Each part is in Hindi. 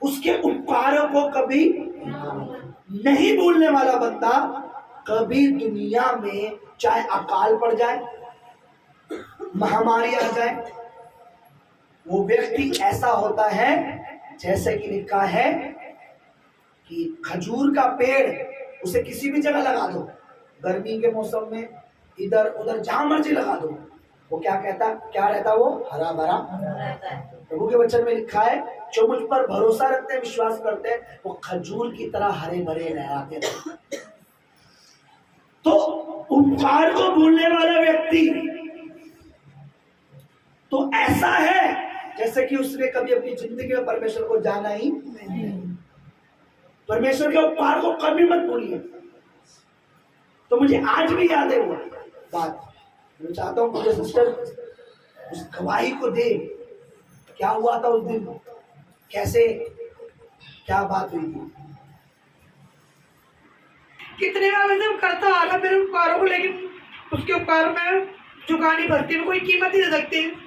उसके उपकारों को कभी नहीं भूलने वाला बंदा, कभी दुनिया में चाहे अकाल पड़ जाए, महामारी आ जाए, वो व्यक्ति ऐसा होता है जैसे कि लिखा है कि खजूर का पेड़ उसे किसी भी जगह लगा दो, गर्मी के मौसम में इधर उधर जहां मर्जी लगा दो, वो क्या रहता, वो हरा भरा रहता है। प्रभु के वचन में लिखा है, जो मुझ पर भरोसा रखते हैं, विश्वास करते हैं, वो खजूर की तरह हरे भरे लहराते हैं। तो उपकार को भूलने वाला व्यक्ति तो ऐसा है जैसे कि उसने कभी अपनी जिंदगी में परमेश्वर को जाना ही नहीं। परमेश्वर के उपकार को कभी मत भूलिए। तो मुझे आज भी याद है वो बात, मैं चाहता हूं मुझे सिस्टर उस गवाही को दे, क्या हुआ था उस दिन, कैसे क्या बात हुई थी। कितने बार वैसे करता आ रहा मेरे उपकारों को, लेकिन उसके उपकार में चुकानी पड़ती है, कोई कीमत ही दे सकती है।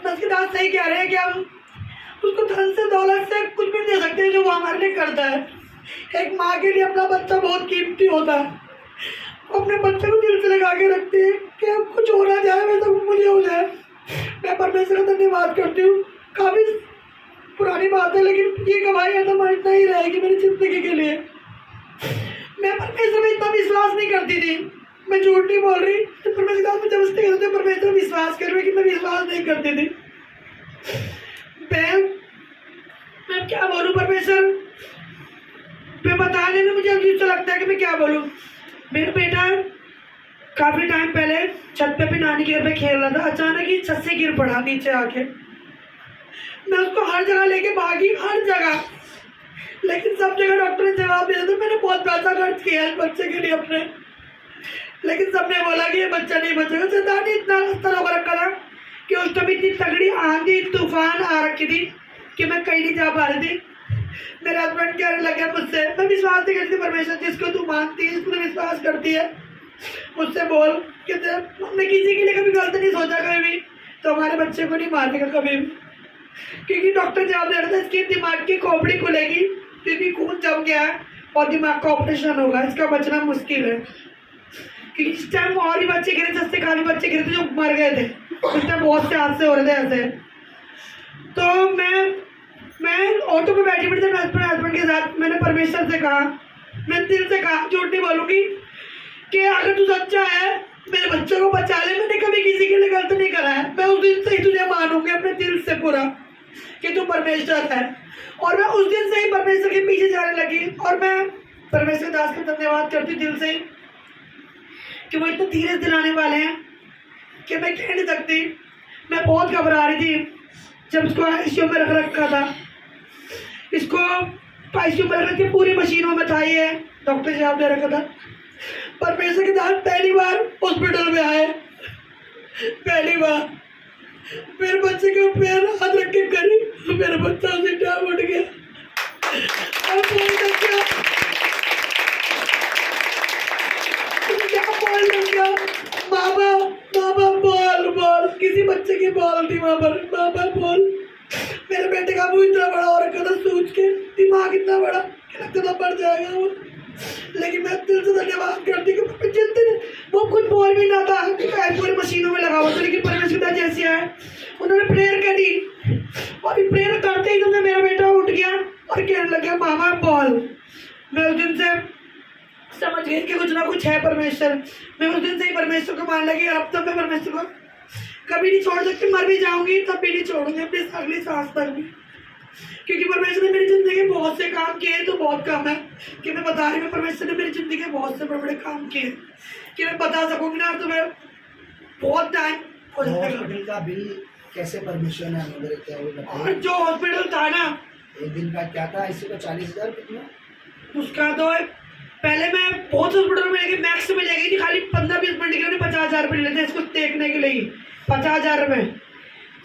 उसके दास सही कह रहे हैं कि हम उसको धन से दौलत से कुछ भी दे सकते हैं जो वो हमारे लिए करता है। एक माँ के लिए अपना बच्चा बहुत कीमती होता है, वो अपने बच्चे को दिल से लगा के रखती है कि अब कुछ हो ना जाए वैसा मुझे हो जाए। मैं परमेश्वर का धन्यवाद करती हूँ। काफ़ी पुरानी बात है लेकिन ये गवाही है तो मरना ही रहेगी मेरी जिंदगी के लिए। मैं परमेश्वर में इतना विश्वास नहीं करती थी, मैं झूठ नहीं बोल रही, तो परमेश्वर में जबरदस्ती करते थे परमेश्वर विश्वास कर रहे कि मैं विश्वास नहीं करती थी। मैं क्या बोलूँ परमेश्वर, मैं बताने में मुझे अजीब सा लगता है कि मैं क्या बोलूँ। मेरा बेटा काफ़ी टाइम पहले छत पे अपनी नानी के घर पे खेल रहा था, अचानक ही छत से गिर पड़ा नीचे आके। मैं उसको हर जगह लेके भागी, हर जगह, लेकिन सब जगह डॉक्टर ने जवाब दिया था मैंने बहुत पैसा खर्च किया है बच्चे के लिए अपने, लेकिन सबने बोला कि ये बच्चा नहीं बचेगा। शैतान ने इतना रास्ता रोक रखा था कि उस टाइम इतनी तगड़ी आंधी तूफान आ रखी थी कि मैं कहीं नहीं जा पा रही थी। मेरे हस्बैंड कहने लगे मुझसे, मैं विश्वास नहीं करती परमेश्वर जिसको तू मानती है, जिसको विश्वास करती है, मुझसे बोल कि मैं किसी के लिए कभी गलत नहीं सोचा कभी भी, तो हमारे बच्चे को नहीं मारेगा कभी भी। क्योंकि डॉक्टर जवाब दे रहा था इसकी दिमाग की खोपड़ी खुलेगी क्योंकि खून जम गया है और दिमाग का ऑपरेशन होगा, इसका बचना मुश्किल है। क्योंकि जिस टाइम और भी बच्चे गिरे थे, सस्ते काफी बच्चे गिरे थे जो मर गए थे, उस टाइम बहुत से हादसे हो रहे थे ऐसे। तो मैं ऑटो में बैठी थी अपने हस्बैंड के साथ, मैंने परमेश्वर से कहा, मैं दिल से कहा, झूठ नहीं बोलूँगी, कि अगर तू सच्चा है मेरे बच्चों को बचा ले, मैंने कभी किसी के लिए गलत नहीं करा है, मैं उस दिन से ही तुझे मानूंगी अपने दिल से पूरा कि तू परमेश्वर है। और मैं उस दिन से ही परमेश्वर के पीछे जाने लगी और मैं परमेश्वर दास का धन्यवाद करती दिल से कि वो इतना धीरे दिलाने वाले हैं कि मैं कह नहीं सकती। मैं बहुत घबरा रही थी जब इसको आईसीयू में रख रखा था, इसको आईसीयू में रख के पूरी मशीनों में था, ये डॉक्टर जवाब दे रखा था। परमेश्वर के दास पहली बार हॉस्पिटल में आए, पहली बार मेरे बच्चे के पैर हाथ रख के करी, मेरा बच्चा उसे टाप उठ गया। और क्या बाबा बाबा बोल बोल, किसी बच्चे की बोल थी वहाँ पर, बाबा बोल। मेरे बेटे का मुँह इतना बड़ा हो रखा था सोच के, दिमाग इतना बड़ा कि लगता था बढ़ जाएगा वो, लेकिन मैं दिल से धन्यवाद करती कि जितने वो कुछ बोल भी ना था, पूरी मशीनों में लगा हुआ था, लेकिन परमेश्वर जैसे आए उन्होंने प्रेयर करी और प्रेयर करते ही तो मेरा बेटा उठ गया और कहने लगा मामा बोल। मैं उस दिन से समझ गई कि कुछ ना कुछ है परमेश्वर। मैं उस दिन से ही परमेश्वर को मान लगी, अब तक मैं परमेश्वर को कभी नहीं छोड़ सकती, मर भी जाऊंगी तब भी नहीं छोड़ूंगी अपनी अगली सांस तक भी, क्योंकि परमेश्वर ने मेरी जिंदगी में बहुत से काम किए तो बहुत काम है कि मैं बता रही हूँ। परमेश्वर ने मेरी जिंदगी में बहुत से बड़े बड़े काम किए कि मैं बता सकूंगी ना, तो मैं बहुत टाइम हो हॉस्पिटल का बिल कैसे परमेश्वर ने हमें किया वो बताइए। जो हॉस्पिटल था ना, एक दिन का क्या था, इसी को 40,000 कितना, उसका तो पहले मैं बहुत हॉस्पिटल में लेके मैक्स में ले गई थी, खाली 15-20 मिनट के लिए 50,000 रुपये लेते इसको देखने के लिए, 50,000 रुपये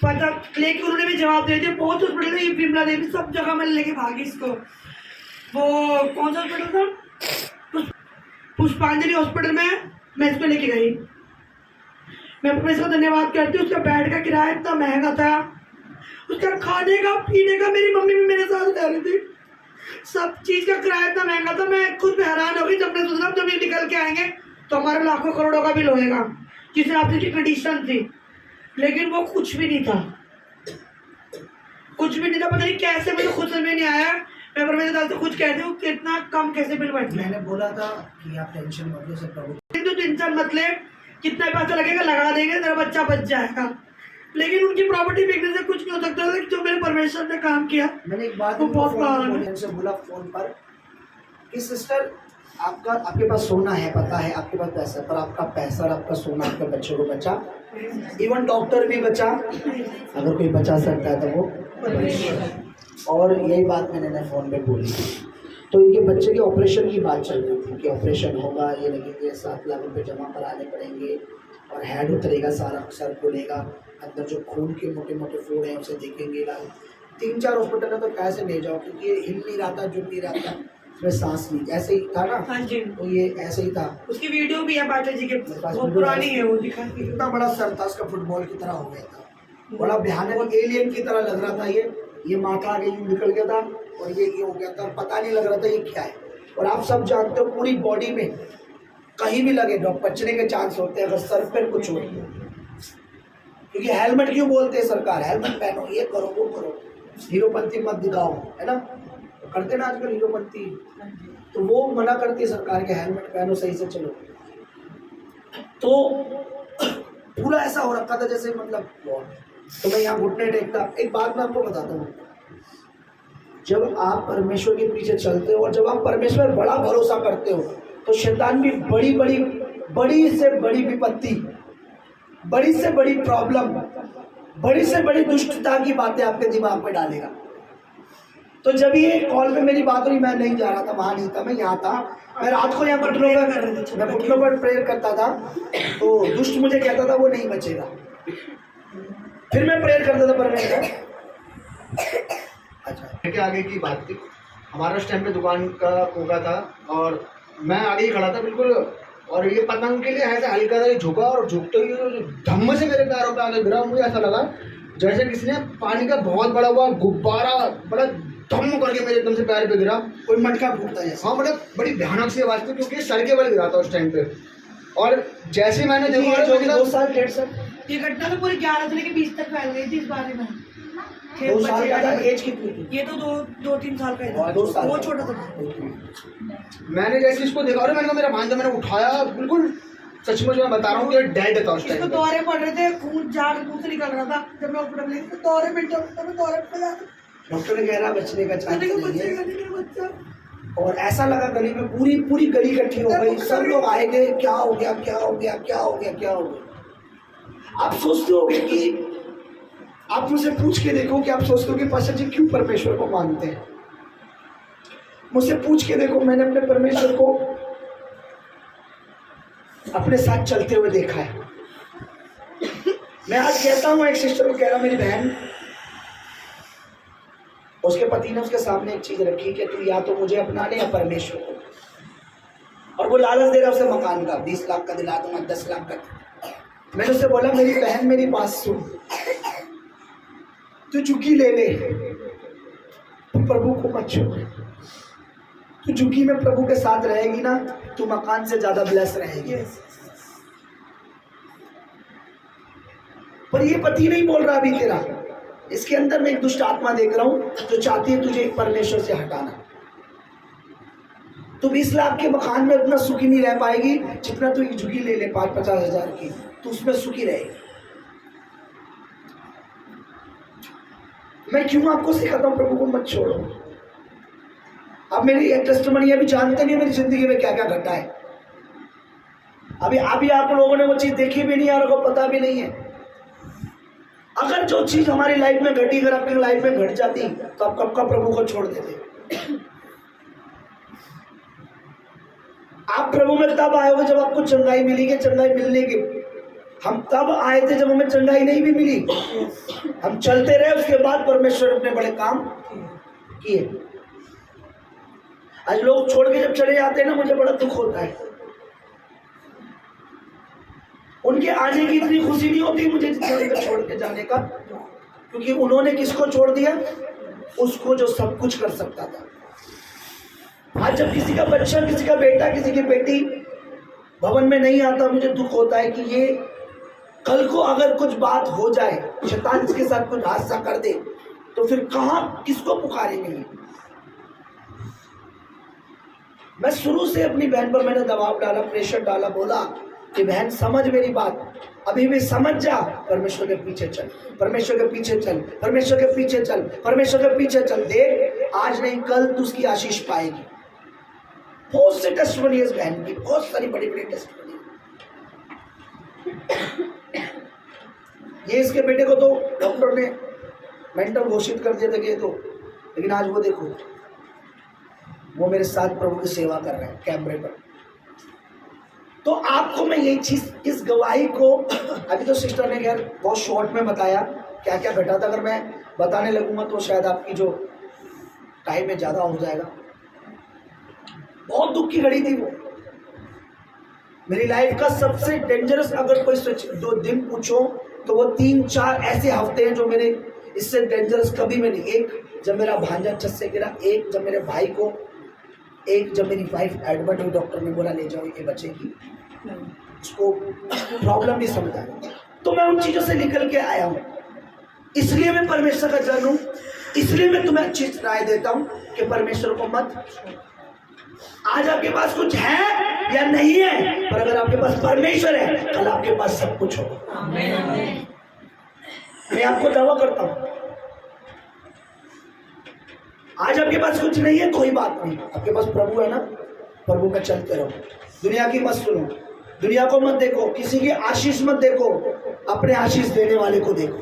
पता, लेकिन उन्होंने भी जवाब दे दिया। बहुत हॉस्पिटल में विमला देवी सब जगह मैं लेके भागी इसको। वो कौन सा हॉस्पिटल था, पुष्पांजलि हॉस्पिटल में मैं इसको लेके गई। मैं परमेश्वर का धन्यवाद करती हूँ, उसका बेड का किराया इतना महंगा था उसका खाने का पीने का, मेरी मम्मी भी मेरे साथ रह रही थी, सब चीज का किराया इतना महंगा था। मैं खुद हैरान हो गई जब मैं सोचा जब ये निकल के आएंगे तो हमारे लाखों करोड़ों का बिल होएगा, जिस हिसाब से कंडीशन थी। लेकिन वो कुछ भी नहीं था, कुछ भी नहीं था। पता नहीं कैसे, मुझे खुद समझ में नहीं आया। मैं परमेश्वर से कुछ कहती हूँ कि इतना कम कैसे बिल बैठ गया। मैंने बोला था कि आप टेंशन मत लो, सब प्रभु। तो टेंशन मत ले, कितना पैसा लगेगा लगा देंगे, तेरा बच्चा बच जाएगा। लेकिन उनकी प्रॉपर्टी बिकने से कुछ नहीं हो सकता था। जो मेरे परमेश्वर ने काम किया, मैंने एक बात वो बहुत से बोला फोन पर कि सिस्टर, आपके पास सोना है, पता है आपके पास पैसा, पर आपका पैसा और आपका सोना आपके बच्चों को बचा, इवन डॉक्टर भी बचा। अगर कोई बचा सकता है तो वो, और यही बात मैंने फोन पे बोली। तो इनके बच्चे के ऑपरेशन की बात चल रही थी कि ऑपरेशन होगा, ये लगेंगे 7 लाख रुपए जमा कराने पड़ेंगे और हेड उतरेगा, सारा सर खुलेगा, अंदर जो खून के मोटे मोटे फोड़ हैं उसे देखेंगे। 3-4 हॉस्पिटल में तो पैसे ले जाओ, क्योंकि ये हिल नहीं रहा था, जुट नहीं रहा था, उसमें सांस नहीं, ऐसे ही था ना। हाँ जी, तो ये ऐसे ही था। उसकी वीडियो भी है बाटा जी के, वो पुरानी है, वो दिखाती है। इतना बड़ा सर था उसका, फुटबॉल की तरह हो गया था, बड़ा भयानक एलियन की तरह लग रहा था। ये माथा आगे निकल गया था और ये हो गया था, पता नहीं लग रहा था ये क्या है। और आप सब जानते हो पूरी बॉडी में कहीं भी लगे तो बचने के चांस होते हैं अगर सर पर कुछ हो। क्योंकि हेलमेट क्यों बोलते हैं सरकार, हेलमेट पहनो, ये करो वो करो, हीरोपंती मत दिखाओ, है ना, तो करते ना आजकल हीरोपंती, तो वो मना करती है सरकार के हेलमेट पहनो, सही से चलो। तो पूरा ऐसा हो रखा था जैसे मतलब तो मैं यहाँ घुटने टेकता। एक बात मैं आपको बताता हूँ, जब आप परमेश्वर के पीछे चलते हो और जब आप परमेश्वर बड़ा भरोसा करते हो तो शैतान भी बड़ी से बड़ी विपत्ति, बड़ी से बड़ी प्रॉब्लम, बड़ी से बड़ी दुष्टता की बातें आपके दिमाग में डालेगा। तो जब ये कॉल पे मेरी बात हुई, मैं नहीं जा रहा था, वहाँ नहीं था, मैं यहाँ था, मैं रात को यहाँ पर घुटनों पर प्रेयर करता था। तो दुष्ट मुझे कहता था वो नहीं बचेगा, फिर मैं प्रेयर करता था परमेश्वर। अच्छा, के आगे की बात थी, हमारा उस टाइम पे दुकान का होगा था और मैं आगे ही खड़ा था बिल्कुल, और ये पतंग के लिए ऐसा हल्का सा झुका और झुकते ही धम्म से मेरे पैरों पे आगे गिरा। मुझे ऐसा लगा जैसे किसी ने पानी का बहुत बड़ा हुआ गुब्बारा बड़ा धम्म करके मेरे एकदम से पैर पे गिरा, कोई मटका फूटता है। हाँ, मतलब बड़ी भयानक सी आवाज़ थी, क्योंकि सर के बल गिरा था उस टाइम पे। और जैसे मैंने देखा 2 साल 1.5 साल, ये घटना तो पूरी 11 से लेकर 20 तक फैल गई थी इस बारे में। 2 साल का था, एज कितनी थी? ये तो 2-3 साल का था, 2 साल, वो छोटा था। मैंने जैसे इसको देखा और मैंने कहा मेरा भांजा, मैंने उठाया, बिल्कुल सचमुच मैं बता रहा हूँ कि डेड था उस इसको टाइम। दौरे पड़ रहे थे, खून जार मुंह से निकल रहा था। जब मैं हॉस्पिटल में तो दौरे में डॉक्टर ने कह रहा बचने का चांस नहीं है। बच्चा, और ऐसा लगा गली में पूरी गली इकट्ठी हो गई, सब लोग आए गए, क्या हो गया क्या हो गया क्या हो गया क्या हो गया। आप सोचते होगे कि आप मुझसे पूछ के देखो कि आप सोचते हो कि पास्टर जी क्यों परमेश्वर को मानते हैं। मुझसे पूछ के देखो, मैंने अपने परमेश्वर को अपने साथ चलते हुए देखा है। मैं आज कहता हूँ, एक सिस्टर को कह रहा, मेरी बहन, उसके पति ने उसके सामने एक चीज रखी कि तू या तो मुझे अपना ले या परमेश्वर को, और वो लालच दे रहा उसे मकान का, 20 लाख का दिला दूंगा, 10 लाख का। मैंने उससे बोला, मेरी बहन मेरी बात सुन, तू झुकी ले ले, तू प्रभु को मत छोड़। तू झुकी में प्रभु के साथ रहेगी ना, तू मकान से ज्यादा ब्लेस रहेगी। पर ये पति नहीं बोल रहा अभी तेरा, इसके अंदर मैं एक दुष्ट आत्मा देख रहा हूं जो चाहती है तुझे एक परमेश्वर से हटाना। तू 20 लाख के मकान में उतना सुखी नहीं रह पाएगी जितना तू एक झुकी ले ले 5-50 हजार की, तू उसमें सुखी रहेगी। मैं क्यों आपको सिखाता हूं प्रभु को मत छोड़ो। अब मेरी एक टेस्टिमनी अभी जानते नहीं मेरी जिंदगी में क्या क्या घटा है। अभी आप लोगों ने वो चीज देखी भी नहीं और को पता भी नहीं है। अगर जो चीज हमारी लाइफ में घटी, अगर आपकी लाइफ में घट जाती तो आप कब का प्रभु को छोड़ देते। आप प्रभु में तब आए होगे जब आपको चंगाई मिली कि चंगाई मिलने के हम तब आए थे जब हमें चंगाई नहीं भी मिली। हम चलते रहे, उसके बाद परमेश्वर अपने बड़े काम किए। आज लोग छोड़ के जब चले जाते हैं ना, मुझे बड़ा दुख होता है। उनके आने की इतनी खुशी नहीं होती मुझे जितना छोड़ के जाने का क्योंकि उन्होंने किसको छोड़ दिया? उसको जो सब कुछ कर सकता था। आज जब किसी का बच्चा, किसी का बेटा, किसी की बेटी भवन में नहीं आता, मुझे दुख होता है कि ये कल को अगर कुछ बात हो जाए, शैतान इसके साथ कुछ हादसा कर दे, तो फिर कहाँ किसको पुकारेंगे? मैं शुरू से अपनी बहन पर मैंने दबाव डाला, प्रेशर डाला, बोला कि बहन समझ मेरी बात, अभी भी समझ जा, परमेश्वर के पीछे चल, परमेश्वर के पीछे चल, परमेश्वर के पीछे चल, परमेश्वर के पीछे चल। देख आज नहीं कल तू उसकी आशीष पाएगी। बहुत से टेस्टमनी है इस बहन की, बहुत सारी बड़ी बड़ी टेस्टमनी। ये इसके बेटे को तो डॉक्टर ने मेंटल घोषित कर दिया था कि ये तो, लेकिन आज वो देखो, वो मेरे साथ प्रभु की सेवा कर रहे हैं कैमरे पर। तो आपको मैं यही चीज, इस गवाही को, अभी तो सिस्टर ने खैर बहुत शॉर्ट में बताया क्या क्या घटा था, अगर मैं बताने लगूंगा तो शायद आपकी जो टाइम है ज़्यादा हो जाएगा। बहुत दुख की घड़ी थी वो, मेरी लाइफ का सबसे डेंजरस, अगर कोई सच 2 दिन पूछो तो वो 3-4 ऐसे हफ्ते हैं जो मेरे इससे डेंजरस कभी में नहीं। एक जब मेरा भांजा छत से गिरा, एक जब मेरे भाई को, एक जब मेरी वाइफ एडमिट हुई, डॉक्टर ने बोला ले जाओ ये बच्चे की, उसको प्रॉब्लम नहीं समझा। तो मैं उन चीज़ों से निकल के आया हूँ, इसलिए मैं परमेश्वर का जन हूँ, इसलिए मैं तुम्हें अच्छी राय देता हूँ कि परमेश्वर को मत। आज आपके पास कुछ है या नहीं है, पर अगर आपके पास परमेश्वर है, कल आपके पास सब कुछ होगा। मैं आपको दावा करता हूँ, आज आपके पास कुछ नहीं है, कोई बात नहीं, आपके पास प्रभु है ना, प्रभु में चलते रहो। दुनिया की मत सुनो, दुनिया को मत देखो, किसी की आशीष मत देखो, अपने आशीष देने वाले को देखो।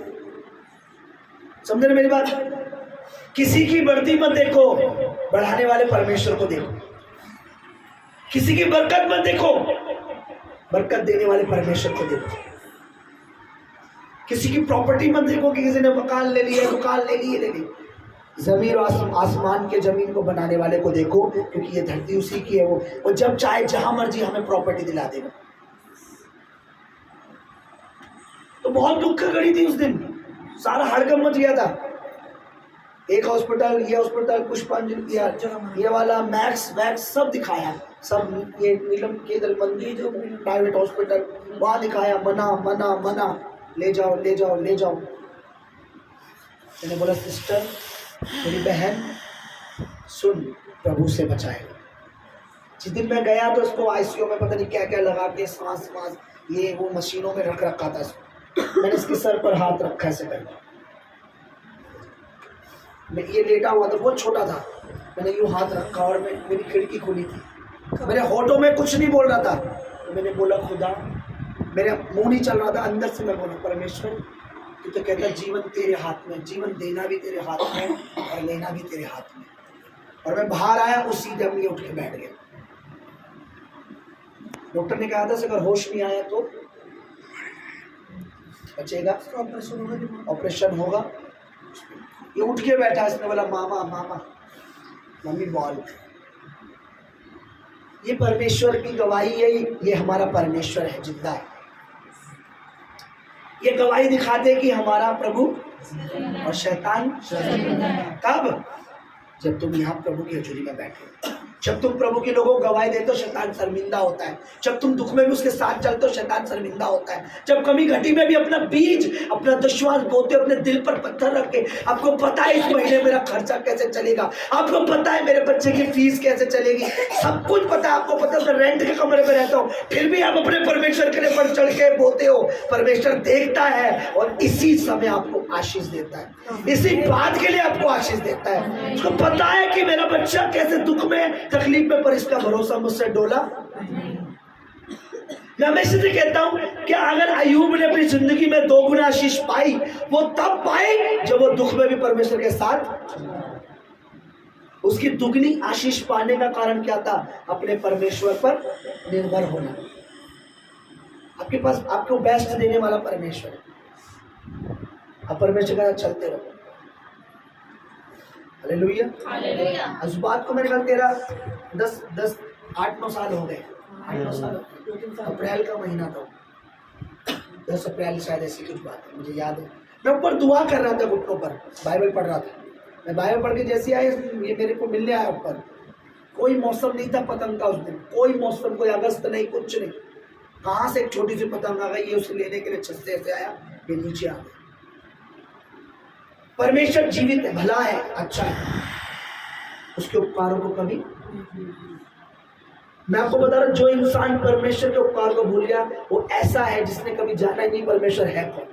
समझ रहे मेरी बात? किसी की बढ़ती मत देखो, बढ़ाने वाले परमेश्वर को देखो। किसी की बरकत मत देखो, बरकत देने वाले परमेश्वर को देखो। किसी की प्रॉपर्टी मत देखो कि किसी ने मकान ले लिया, दुकान ले ली, ले ली। जमीन और आसमान के जमीन को बनाने वाले को देखो, क्योंकि ये धरती उसी की है। वो जब चाहे जहां मर्जी हमें प्रॉपर्टी दिला देगा। तो बहुत दुख की घड़ी थी उस दिन, सारा हड़कंप मच गया था। एक हॉस्पिटल, ये हॉस्पिटल, पुष्पांजलि, ये वाला, मैक्स वैक्स सब दिखाया, सब ये नीलम केदर मंदिर जो प्राइवेट हॉस्पिटल, वहां दिखाया, मना मना मना, ले जाओ ले जाओ ले जाओ। मैंने बोला सिस्टर, मेरी बहन सुन, प्रभु से बचाएगा। जिस दिन मैं गया तो उसको आईसीयू में पता नहीं क्या क्या लगा के, सांस वास ये वो मशीनों में रख रखा था इसको। मैंने इसके सर पर हाथ रखा ऐसे करके, मैं ये लेटा हुआ था, बहुत छोटा था, मैंने यूँ हाथ रखा और मेरी खिड़की खुली थी, मेरे होठों में कुछ नहीं बोल रहा था। तो मैंने बोला खुदा, मेरा मुंह नहीं चल रहा था, अंदर से मैं बोला परमेश्वर, तू तो कहता जीवन तेरे हाथ में, जीवन देना भी तेरे हाथ में और लेना भी तेरे हाथ में। और मैं बाहर आया, उसी टाइम ये उठ के बैठ गया। डॉक्टर ने कहा था अगर होश नहीं आया तो बचेगा, ऑपरेशन होगा। ये उठ के बैठा, इसने बोला मामा मामा, मम्मी बॉल। ये परमेश्वर की गवाही है, ये हमारा परमेश्वर है, जिंदा है। ये गवाही दिखाते कि हमारा प्रभु और शैतान कब? जब तुम यहाँ प्रभु की हजूरी में बैठे, जब तुम प्रभु के लोगों को गवाही देते हो, शैतान शर्मिंदा होता है। जब तुम दुख में भी उसके साथ चलते हो, शैतान शर्मिंदा होता है। जब कमी घटी में भी अपना बीज, अपना दुश्वास बोते हो, अपने दिल पर पत्थर रख के, आपको पता है इस महीने मेरा खर्चा कैसे चलेगा, आपको पता है मेरे बच्चे की फीस कैसे चलेगी, सब कुछ पता है आपको, पता है रेंट के कमरे में रहता हूँ, फिर भी आप अपने परमेश्वर के लिए बढ़ चढ़ के बोते हो। परमेश्वर देखता है और इसी समय आपको आशीष देता है, इसी बात के लिए आपको आशीष देता है। उसको पता है कि मेरा बच्चा कैसे दुख में, तकलीफ में, पर इसका भरोसा मुझसे डोला। मैं हमेशा से कहता हूं कि अगर अय्यूब ने अपनी जिंदगी में 2 गुना आशीष पाई, वो तब पाई जब वो दुख में भी परमेश्वर के साथ। उसकी दुगनी आशीष पाने का कारण क्या था? अपने परमेश्वर पर निर्भर होना। आपके पास आपको बेस्ट देने वाला परमेश्वर है, आप परमेश्वर के साथ चलते रहो। Hallelujah, hallelujah. इस बात को मेरे ख्याल 8-9 साल हो गए, 8-9 साल। अप्रैल का महीना था, 10 अप्रैल शायद, ऐसी कुछ बात है, मुझे याद है। मैं ऊपर दुआ कर रहा था घुटनों पर, बाइबल पढ़ रहा था। मैं बाइबल पढ़ के जैसे आए ये मेरे को मिलने आया ऊपर। कोई मौसम नहीं था पतंग का उस दिन, कोई मौसम, कोई अगस्त नहीं, कुछ नहीं। कहाँ से एक छोटी सी पतंग आ गई, ये उसे लेने के लिए छत से ऐसे आया, ये नीचे आ गया। परमेश्वर जीवित है, भला है, अच्छा है, उसके उपकारों को कभी। मैं आपको बता रहा हूं, जो इंसान परमेश्वर के उपकार को भूल गया वो ऐसा है जिसने कभी जाना ही नहीं परमेश्वर है कौन।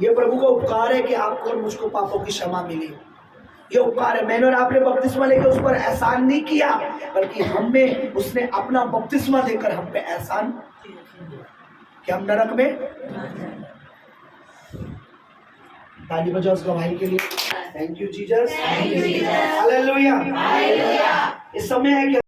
ये प्रभु का उपकार है कि आपको और मुझको पापों की क्षमा मिली। ये उपकार है। मैंने और आपने बपतिस्मा लेकर उस पर एहसान नहीं किया, बल्कि हम में उसने अपना बपतिस्मा देकर हम पे एहसान कि हम नरक में। ताली बजाओ उस गवाही के लिए। Thank you Jesus, hallelujah. इस समय है कि